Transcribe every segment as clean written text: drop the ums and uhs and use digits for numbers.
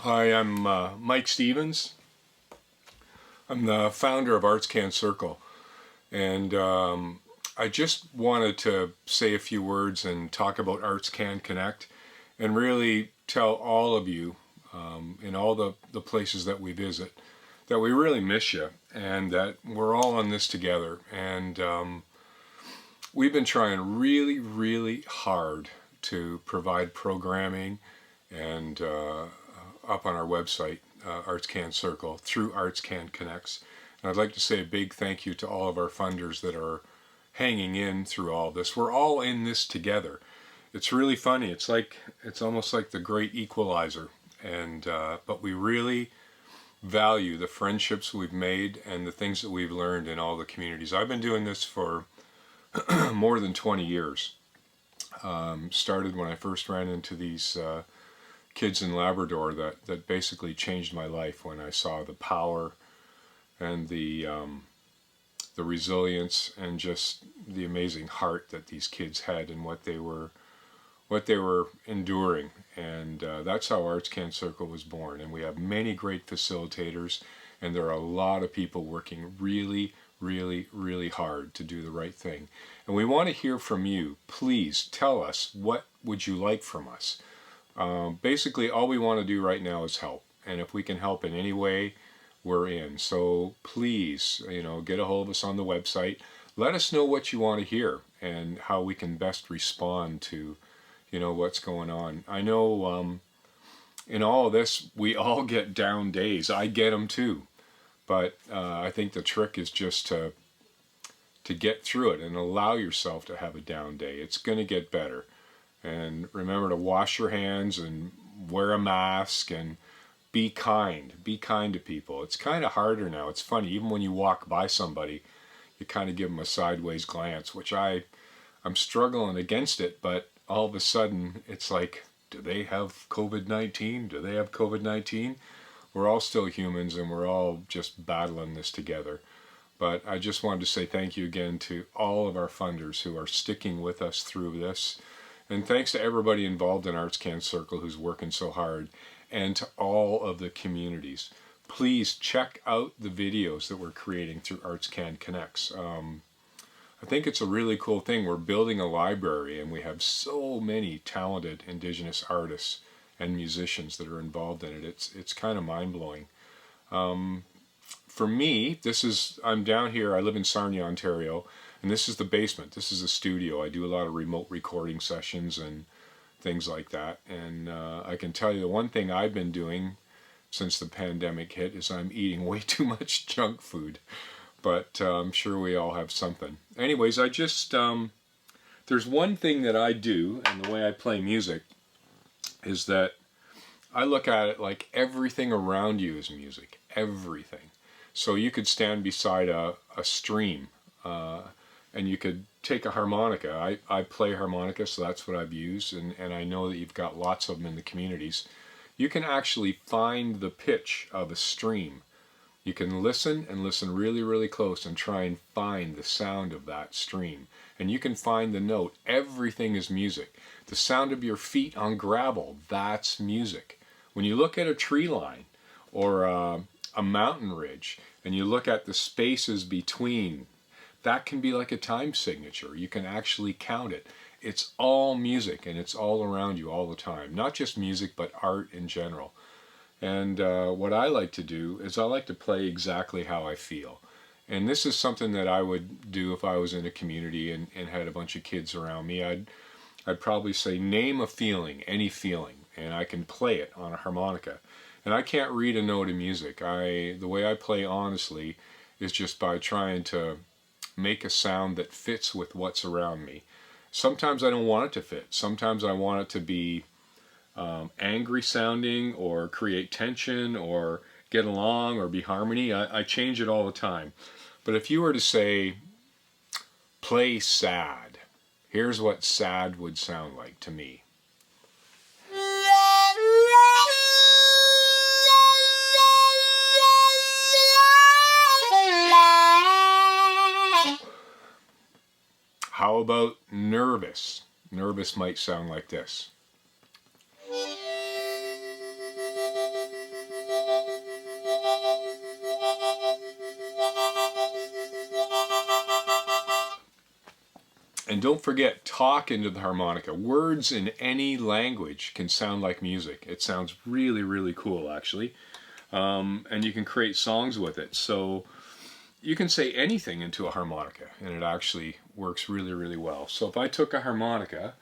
Hi, I'm Mike Stevens. I'm the founder of ArtsCan Circle, and I just wanted to say a few words and talk about ArtsCan Connect and really tell all of you in all the places that we visit that we really miss you and that we're all on this together. And we've been trying really, really hard to provide programming and up on our website, ArtsCan Circle, through ArtsCan Connects. And I'd like to say a big thank you to all of our funders that are hanging in through all this. We're all in this together. It's really funny. It's almost like the great equalizer. And but we really value the friendships we've made and the things that we've learned in all the communities. I've been doing this for more than 20 years. Started when I first ran into these kids in Labrador that basically changed my life when I saw the power and the resilience and just the amazing heart that these kids had and what they were enduring. And that's how ArtsCan Circle was born. And we have many great facilitators, and there are a lot of people working really, really, really hard to do the right thing. And we want to hear from you. Please tell us, what would you like from us? Basically, all we want to do right now is help. And if we can help in any way, we're in. So please, get a hold of us on the website. Let us know what you want to hear and how we can best respond to, what's going on. I know in all of this, we all get down days. I get them too. But I think the trick is just to get through it and allow yourself to have a down day. It's going to get better. And remember to wash your hands and wear a mask and be kind. Be kind to people. It's kind of harder now. It's funny. Even when you walk by somebody, you kind of give them a sideways glance, which I'm struggling against it. But all of a sudden, it's like, do they have COVID-19? Do they have COVID-19? We're all still humans and we're all just battling this together. But I just wanted to say thank you again to all of our funders who are sticking with us through this. And thanks to everybody involved in ArtsCan Circle who's working so hard, and to all of the communities. Please check out the videos that we're creating through ArtsCan Connects. I think it's a really cool thing. We're building a library, and we have so many talented Indigenous artists and musicians that are involved in it. It's kind of mind-blowing. For me, I'm down here. I live in Sarnia, Ontario. And this is the basement. This is a studio. I do a lot of remote recording sessions and things like that. And I can tell you the one thing I've been doing since the pandemic hit is I'm eating way too much junk food. But I'm sure we all have something. Anyways, there's one thing that I do, and the way I play music is that I look at it like everything around you is music. Everything. So you could stand beside a stream. And you could take a harmonica. I play harmonica, so that's what I've used, and I know that you've got lots of them in the communities. You can actually find the pitch of a stream. You can listen and listen really, really close and try and find the sound of that stream. And you can find the note. Everything is music. The sound of your feet on gravel, that's music. When you look at a tree line or a mountain ridge, and you look at the spaces between, that can be like a time signature. You can actually count it. It's all music, and it's all around you all the time. Not just music, but art in general. And what I like to do is I like to play exactly how I feel. And this is something that I would do if I was in a community and had a bunch of kids around me. I'd probably say, name a feeling, any feeling, and I can play it on a harmonica. And I can't read a note of music. The way I play honestly is just by trying to make a sound that fits with what's around me. Sometimes I don't want it to fit. Sometimes I want it to be angry sounding or create tension or get along or be harmony. I change it all the time. But if you were to say, play sad, here's what sad would sound like to me. How about nervous? Nervous. Nervous might sound like this. And don't forget, talk into the harmonica. Words in any language can sound like music. It sounds really, really cool, actually. And you can create songs with it. So you can say anything into a harmonica, and it actually works really, really well. So if I took a harmonica,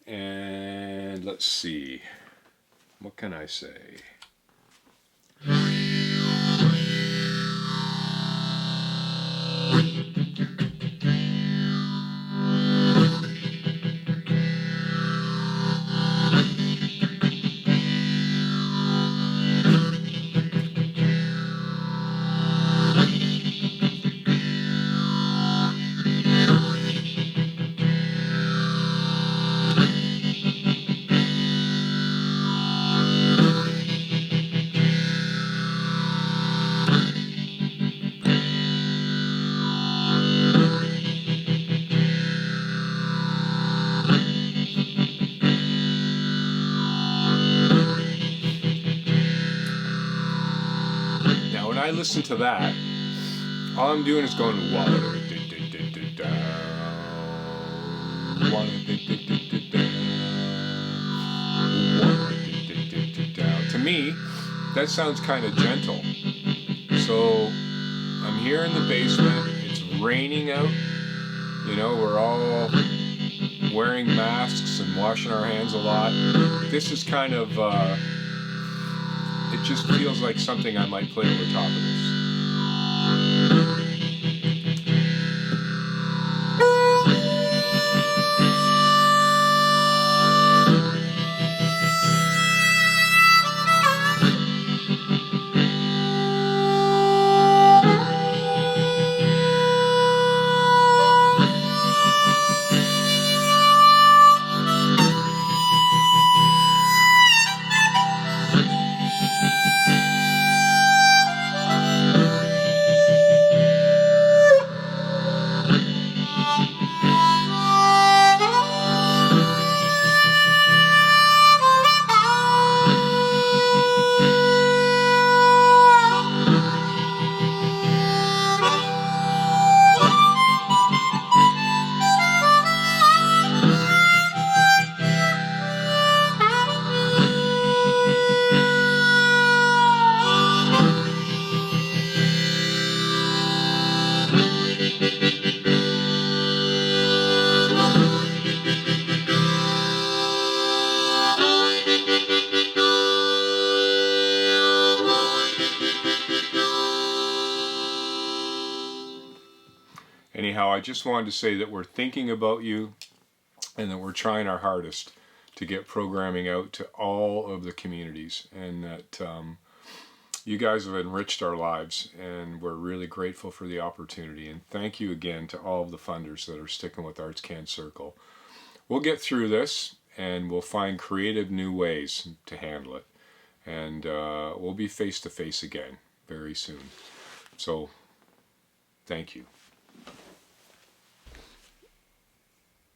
and let's see, what can I say? I listen to that, all I'm doing is going to me, that sounds kind of gentle. So I'm here in the basement, it's raining out, you know, we're all wearing masks and washing our hands a lot. This is kind of it just feels like something I might play over top of this. Anyhow, I just wanted to say that we're thinking about you and that we're trying our hardest to get programming out to all of the communities, and that you guys have enriched our lives, and we're really grateful for the opportunity. And thank you again to all of the funders that are sticking with ArtsCan Circle. We'll get through this, and we'll find creative new ways to handle it. And we'll be face to face again very soon. So, thank you.